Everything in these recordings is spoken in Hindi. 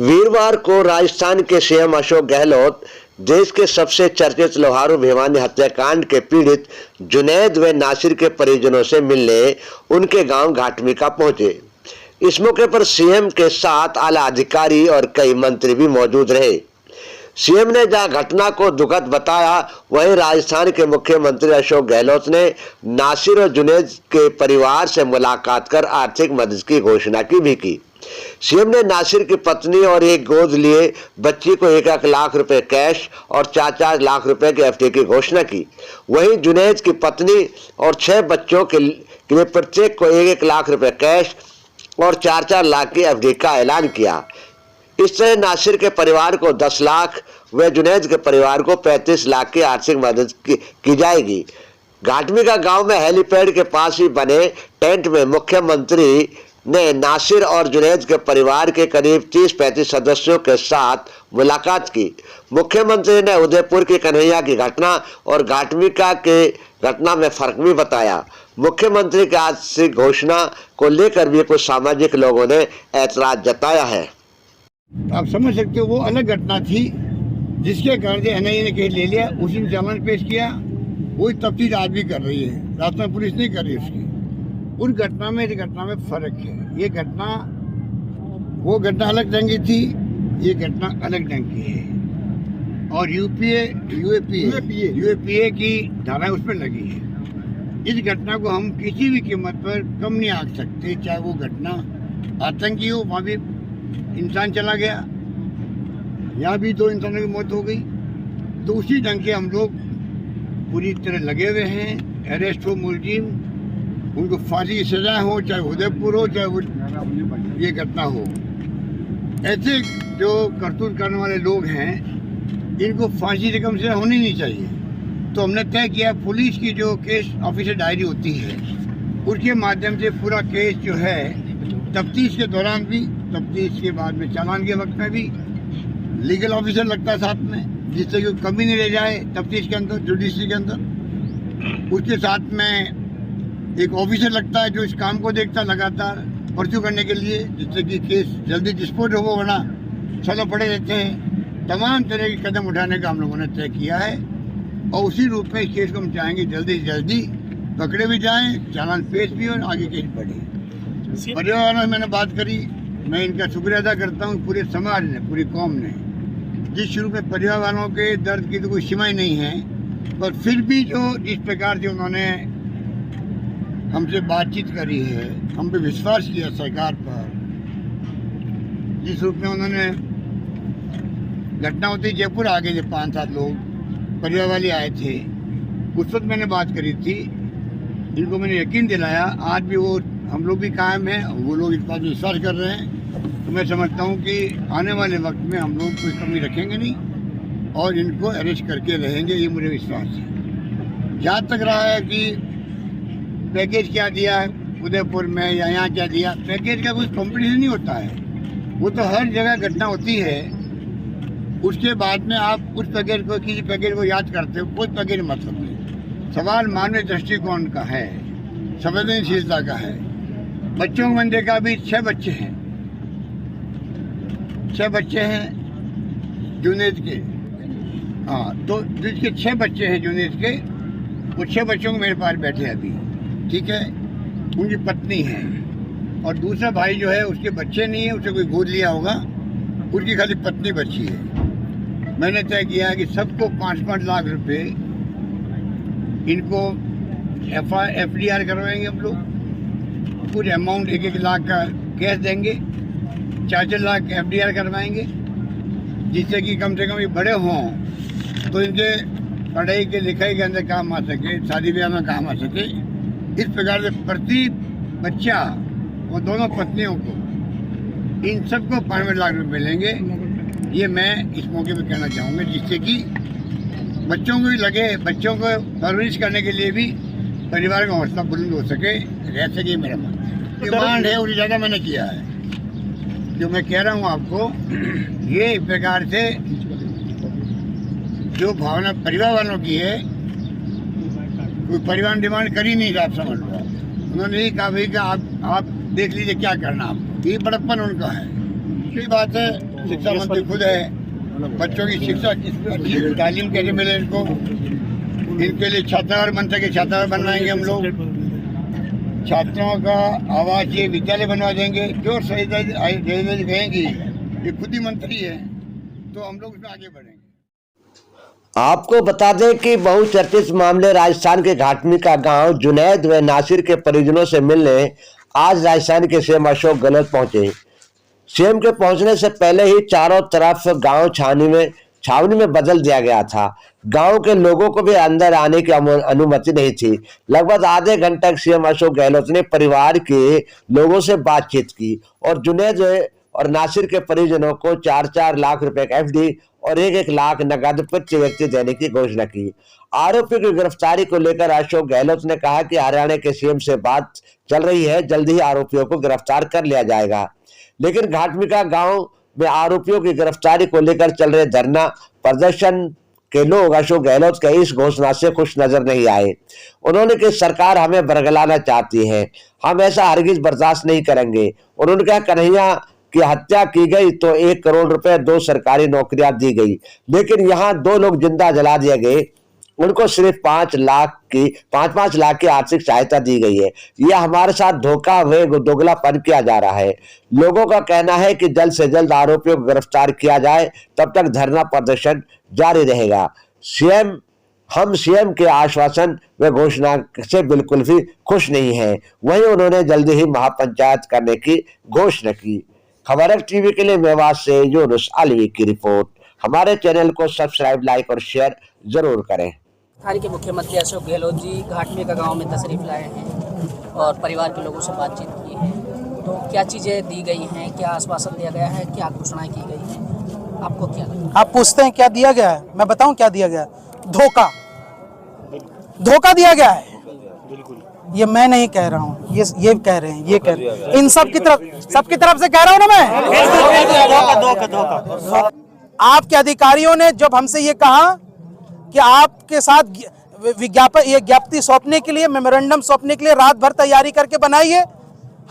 वीरवार को राजस्थान के सीएम अशोक गहलोत देश के सबसे चर्चित लोहारू भिवानी हत्याकांड के पीड़ित जुनैद व नासिर के परिजनों से मिलने उनके गांव घाटमिका पहुंचे। इस मौके पर सीएम के साथ आला अधिकारी और कई मंत्री भी मौजूद रहे। सीएम ने जहां घटना को दुखद बताया, वहीं राजस्थान के मुख्यमंत्री अशोक गहलोत ने नासिर और जुनैद के परिवार से मुलाकात कर आर्थिक मदद की घोषणा भी की। सीएम ने नासिर की पत्नी और एक गोद लिए बच्ची को 1 लाख रुपए कैश और 4 लाख रुपए के एफडी की घोषणा की। वहीं जुनैद की पत्नी और 6 बच्चों के लिए प्रत्येक को 1 लाख रुपए कैश और 4 लाख की एफडी का ऐलान किया। इस तरह नासिर के परिवार को 10 लाख व जुनैद के परिवार को 35 लाख की आर्थिक मदद की जाएगी। घाटमिका गांव में हेलीपैड के पास ही बने टेंट में मुख्यमंत्री ने नासिर और जुनैद के परिवार के करीब 30-35 सदस्यों के साथ मुलाकात की। मुख्यमंत्री ने उदयपुर की कन्हैया की घटना और घाटमिका के घटना में फर्क भी बताया। मुख्यमंत्री की आर्थिक घोषणा को लेकर भी कुछ सामाजिक लोगों ने ऐतराज जताया है। आप समझ सकते हो, वो अलग घटना थी जिसके कारण एनआईए ने केस ले लिया, उसी ने चालान पेश किया, वही तफ्तीश आज भी कर रही है, राजस्थान पुलिस नहीं कर रही उसकी। उन घटना में इस घटना में फर्क है। ये घटना, वो घटना अलग ढंग की थी, ये घटना अलग ढंग की है और यूएपीए की धाराएं उस पर लगी है। इस घटना को हम किसी भी कीमत पर कम नहीं आंक सकते, चाहे वो घटना आतंकी हो, वहाँ भी इंसान चला गया, यहाँ भी 2 इंसानों की मौत हो गई, तो उसी ढंग से हम लोग पूरी तरह लगे हुए हैं। अरेस्ट हो मुलजिम, उनको फांसी की सजा हो, चाहे उदयपुर हो चाहे वो ये घटना हो। ऐसे जो करतूत करने वाले लोग हैं, इनको फांसी रकम से होनी नहीं चाहिए। तो हमने तय किया, पुलिस की जो केस ऑफिसर डायरी होती है उसके माध्यम से पूरा केस जो है, तफ्तीश के दौरान भी, तफ्तीश के बाद में, चालान के वक्त में भी लीगल ऑफिसर लगता है साथ में, जिससे कि कमी नहीं रह जाए तफ्तीश के अंदर, जुडिशरी के अंदर। उसके साथ में एक ऑफिसर लगता है जो इस काम को देखता है लगातार परस्यू करने के लिए, जिससे कि केस जल्दी डिस्पोज हो, वरना चलो पड़े रहते हैं। तमाम तरह के कदम उठाने का हम लोगों ने तय किया है और उसी रूप में इस केस को हम चाहेंगे जल्दी से जल्दी पकड़े भी जाएं, चालान पेश भी हो और आगे केस बढ़े। परिवार वालों से मैंने बात करी, मैं इनका शुक्रिया अदा करता हूँ, पूरे समाज ने, पूरी कौम ने। जिस शुरू में परिवार वालों के दर्द की तो कोई सीमा ही नहीं है, पर फिर भी जो जिस प्रकार से उन्होंने हमसे बातचीत करी है, हम पे विश्वास किया सरकार पर, जिस रूप में उन्होंने, घटना होती जयपुर आ गए थे 5-7 लोग परिवार वाले आए थे, उस वक्त मैंने बात करी थी, इनको मैंने यकीन दिलाया। आज भी वो हम लोग भी कायम हैं, वो लोग इस बात में विश्वास कर रहे हैं। तो मैं समझता हूँ कि आने वाले वक्त में हम लोग कोई कमी रखेंगे नहीं और इनको अरेस्ट करके रहेंगे, ये मुझे विश्वास है। जहाँ तक रहा है कि पैकेज क्या दिया है उदयपुर में या यहाँ क्या दिया, पैकेज का कोई कॉम्पिटिशन नहीं होता है, वो तो हर जगह घटना होती है। उसके बाद में आप उस पैकेज को, किसी पैकेज को याद करते हो, कोई पैकेज मतलब नहीं। सवाल मानवीय दृष्टिकोण का है, संवेदनशीलता का है। बच्चों को मैंने देखा, अभी 6 बच्चे हैं, 6 बच्चे हैं जुनैद के। हाँ, तो जिसके 6 बच्चे हैं जुनैद के, वो 6 बच्चों को मेरे पास बैठे अभी, ठीक है। उनकी पत्नी है और दूसरा भाई जो है उसके बच्चे नहीं है, उसे कोई गोद लिया होगा, उसकी खाली पत्नी बची है। मैंने तय किया कि सबको 5-5 लाख रुपए इनको FDR करवाएंगे हम लोग, कुछ अमाउंट 1-1 लाख का कैश देंगे, 4-4 लाख FDR करवाएंगे, जिससे कि कम से कम ये बड़े हों तो इनके पढ़ाई के लिखाई के अंदर काम आ सके, शादी ब्याह में काम आ सके। इस प्रकार से प्रति बच्चा और दोनों पत्नियों को, इन सबको 5 लाख रुपए मिलेंगे। ये मैं इस मौके पे कहना चाहूँगा, जिससे कि बच्चों को भी लगे, बच्चों को परवरिश करने के लिए भी परिवार का हौसला बुलंद हो सके, रह सके। मेरा डिमांड है, उससे ज़्यादा मैंने किया है। जो मैं कह रहा हूँ आपको, ये एक प्रकार से जो भावना परिवार वालों की है, कोई परिवार डिमांड कर ही नहीं रहा, आप समझ लो। उन्होंने ही कहा भाई कि आप देख लीजिए क्या करना, आप, ये बड़प्पन उनका है। सही बात है। शिक्षा मंत्री खुद है। बच्चों की शिक्षा अच्छी तालीम कैसे मिले इनको, इनके लिए छात्रावास बन सके, छात्रावास बनवाएंगे हम लोग। छात्रों का आवासीय विद्यालय बनवा देंगे। जो सही कहेंगी, ये खुद ही मंत्री है, तो हम लोग उसमें आगे बढ़ेंगे। आपको बता दें कि बहुचर्चित मामले राजस्थान के घाटमी का गांव जुनैद व नासिर के परिजनों से मिलने आज राजस्थान के सीएम अशोक गहलोत पहुंचे। सीएम के पहुंचने से पहले ही चारों तरफ गांव छावनी में बदल दिया गया था। गांव के लोगों को भी अंदर आने की अनुमति नहीं थी। लगभग आधे घंटे तक सीएम अशोक गहलोत ने परिवार के लोगों से बातचीत की और जुनैद और नासिर के परिजनों को 4-4 लाख रुपए का एफडी और 1-1 लाख नकद प्रति व्यक्ति देने की घोषणा की। आरोपी की गिरफ्तारी को लेकर अशोक गहलोत ने कहा कि हरियाणा के सीएम से बात चल रही है, जल्द ही आरोपियों को गिरफ्तार कर लिया जाएगा। लेकिन घाटमिका गांव में आरोपियों की गिरफ्तारी को लेकर चल रहे धरना प्रदर्शन के लोग अशोक गहलोत के इस घोषणा से खुश नजर नहीं आए। उन्होंने कहा सरकार हमें बरगलाना चाहती है, हम ऐसा हरगिज बर्दाश्त नहीं करेंगे। उन्होंने कहा कन्हैया की हत्या की गई तो 1 करोड़ रुपए 2 सरकारी नौकरियां दी गई, लेकिन यहाँ 2 लोग जिंदा जला दिए गए, उनको सिर्फ 5 लाख की आर्थिक सहायता दी गई है। यह हमारे साथ धोखा व दोगलापन किया जा रहा है। लोगों का कहना है कि जल्द से जल्द आरोपियों को गिरफ्तार किया जाए, तब तक धरना प्रदर्शन जारी रहेगा। हम सीएम के आश्वासन व घोषणा से बिल्कुल भी खुश नहीं हैं। वहीं उन्होंने जल्दी ही महापंचायत करने की घोषणा की। खबर टीवी के लिए मेवात से यूनुस अलवी की रिपोर्ट। हमारे चैनल को सब्सक्राइब, लाइक और शेयर जरूर करें। राजस्थान के मुख्यमंत्री अशोक गहलोत जी घाटमिका गांव में तशरीफ लाए हैं और परिवार के लोगों से बातचीत की है। तो क्या चीज़ें दी गई हैं, क्या आश्वासन दिया गया है, क्या घोषणाएं की गई हैं, आपको क्या लगता है? आप पूछते हैं क्या दिया गया है, मैं बताऊं क्या दिया गया है। धोखा दिया गया है। ये मैं नहीं कह रहा हूँ, ये कह रहे हैं, ये कह रहे हैं। इन सबकी तरफ से कह रहा हूँ ना मैं। धोखा। आपके अधिकारियों ने जब हमसे ये कहा कि आपके साथ ज्ञप्ति सौंपने के लिए, मेमोरेंडम सौंपने के लिए रात भर तैयारी करके बनाइए।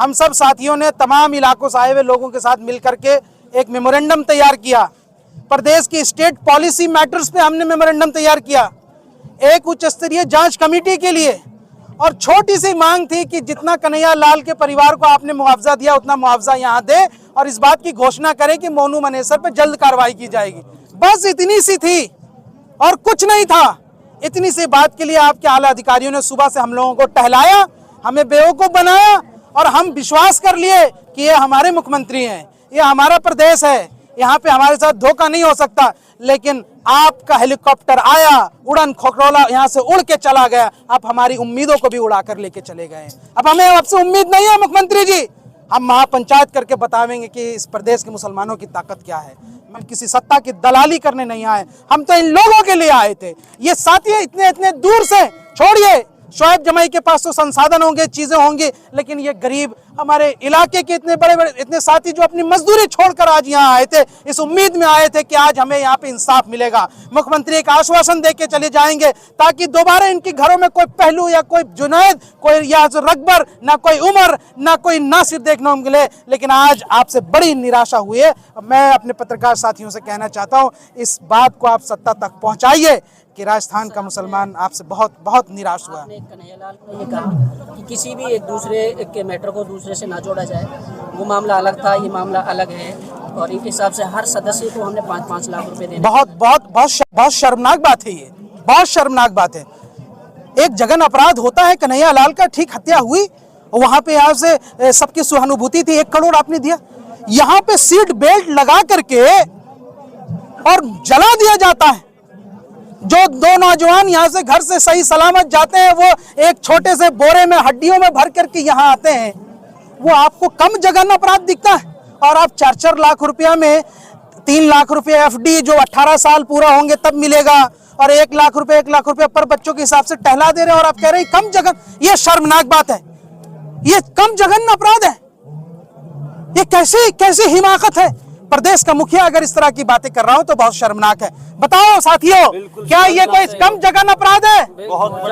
हम सब साथियों ने तमाम इलाकों से आए हुए लोगों के साथ मिल करके एक मेमोरेंडम तैयार किया। प्रदेश की स्टेट पॉलिसी मैटर्स पे हमने मेमोरेंडम तैयार किया। एक उच्च स्तरीय जांच कमेटी के लिए, और छोटी सी मांग थी कि जितना कन्हैया लाल के परिवार को आपने मुआवजा दिया उतना मुआवजा यहाँ दे, और इस बात की घोषणा करें कि मोनू मनेसर पे जल्द कार्रवाई की जाएगी। बस इतनी सी थी और कुछ नहीं था। इतनी सी बात के लिए आपके आला अधिकारियों ने सुबह से हम लोगों को टहलाया, हमें बेवकूफ बनाया, और हम विश्वास कर लिए कि ये हमारे मुख्यमंत्री हैं, ये हमारा प्रदेश है, यहाँ पे हमारे साथ धोखा नहीं हो सकता। लेकिन आपका हेलीकॉप्टर आया, उड़न खटोला यहाँ से उड़ के चला गया। आप हमारी उम्मीदों को भी उड़ा कर लेके चले गए। अब हमें आपसे उम्मीद नहीं है मुख्यमंत्री जी। हम महापंचायत करके बतावेंगे कि इस प्रदेश के मुसलमानों की ताकत क्या है। हम किसी सत्ता की दलाली करने नहीं आए, हम तो इन लोगों के लिए आए थे। ये साथी इतने दूर से, छोड़िए शोएब जमाई के पास तो संसाधन होंगे, चीजें होंगी, लेकिन ये गरीब हमारे इलाके के इतने बड़े इतने साथी जो अपनी मजदूरी छोड़कर आज यहाँ आए थे, इस उम्मीद में आए थे कि आज हमें यहाँ पे इंसाफ मिलेगा। मुख्यमंत्री एक आश्वासन दे के चले जाएंगे ताकि दोबारा इनके घरों में कोई पहलू या कोई जुनैद, कोई या रकबर, ना कोई उमर, ना कोई नासिर देखने को मिले। लेकिन आज आपसे बड़ी निराशा हुई है। मैं अपने पत्रकार साथियों से कहना चाहता हूँ, इस बात को आप सत्ता तक पहुँचाइए कि राजस्थान का मुसलमान आपसे बहुत बहुत निराश हुआ है। कन्हैयालाल ने ये कहा कि किसी भी एक दूसरे के मैटर को दूसरे से ना जोड़ा जाए, वो मामला अलग था, ये मामला अलग है, और इस हिसाब से हर सदस्य को हमने 5-5 लाख रुपए देने। बहुत शर्मनाक बात है ये, बहुत शर्मनाक बात है। एक जघन अपराध होता है, कन्हैयालाल का ठीक हत्या हुई, वहां पे यहाँ से सबकी सहानुभूति थी, 1 करोड़ आपने दिया। यहाँ पे सीट बेल्ट लगा करके और जला दिया जाता है। जो 2 नौजवान यहाँ से घर से सही सलामत जाते हैं, वो एक छोटे से बोरे में हड्डियों में भर करके यहाँ आते हैं, वो आपको कम जघन्य अपराध दिखता है। और आप 4-4 लाख रुपया में 3 लाख रुपया एफडी जो 18 साल पूरा होंगे तब मिलेगा, और 1 लाख रुपया पर बच्चों के हिसाब से टहला दे रहे हैं, और आप कह रहे हैं कम जघन्य। ये शर्मनाक बात है, ये कम जघन्य अपराध है। ये कैसी हिमाकत है। प्रदेश का मुखिया अगर इस तरह की बातें कर रहा हो तो बहुत शर्मनाक है। बताओ साथियों, क्या ये कोई कम जघन्य अपराध है?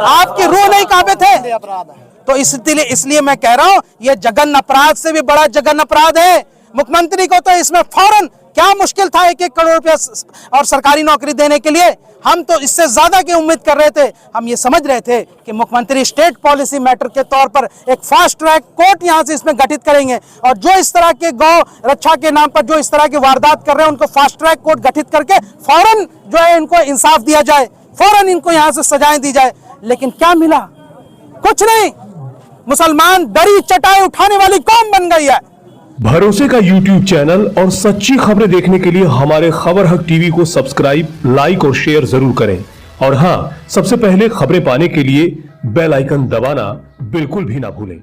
आपकी रूह नहीं कांपे थे? तो इसलिए मैं कह रहा हूं, ये जघन्य अपराध से भी बड़ा जघन्य अपराध है। मुख्यमंत्री को तो इसमें फौरन क्या मुश्किल था 1-1 करोड़ रुपया और सरकारी नौकरी देने के लिए? हम तो इससे ज्यादा की उम्मीद कर रहे थे। हम ये समझ रहे थे कि मुख्यमंत्री स्टेट पॉलिसी मैटर के तौर पर एक फास्ट ट्रैक कोर्ट यहां से इसमें गठित करेंगे और जो इस तरह के गौ रक्षा के नाम पर जो इस तरह की वारदात कर रहे हैं उनको फास्ट ट्रैक कोर्ट गठित करके फौरन जो है इनको इंसाफ दिया जाए, फौरन इनको यहां से सजाएं दी जाए। लेकिन क्या मिला? कुछ नहीं। मुसलमान दरी चटाई उठाने वाली कौम बन गई है। भरोसे का YouTube चैनल और सच्ची खबरें देखने के लिए हमारे खबर हक टीवी को सब्सक्राइब, लाइक और शेयर जरूर करें। और हां, सबसे पहले खबरें पाने के लिए बेल आइकन दबाना बिल्कुल भी ना भूलें।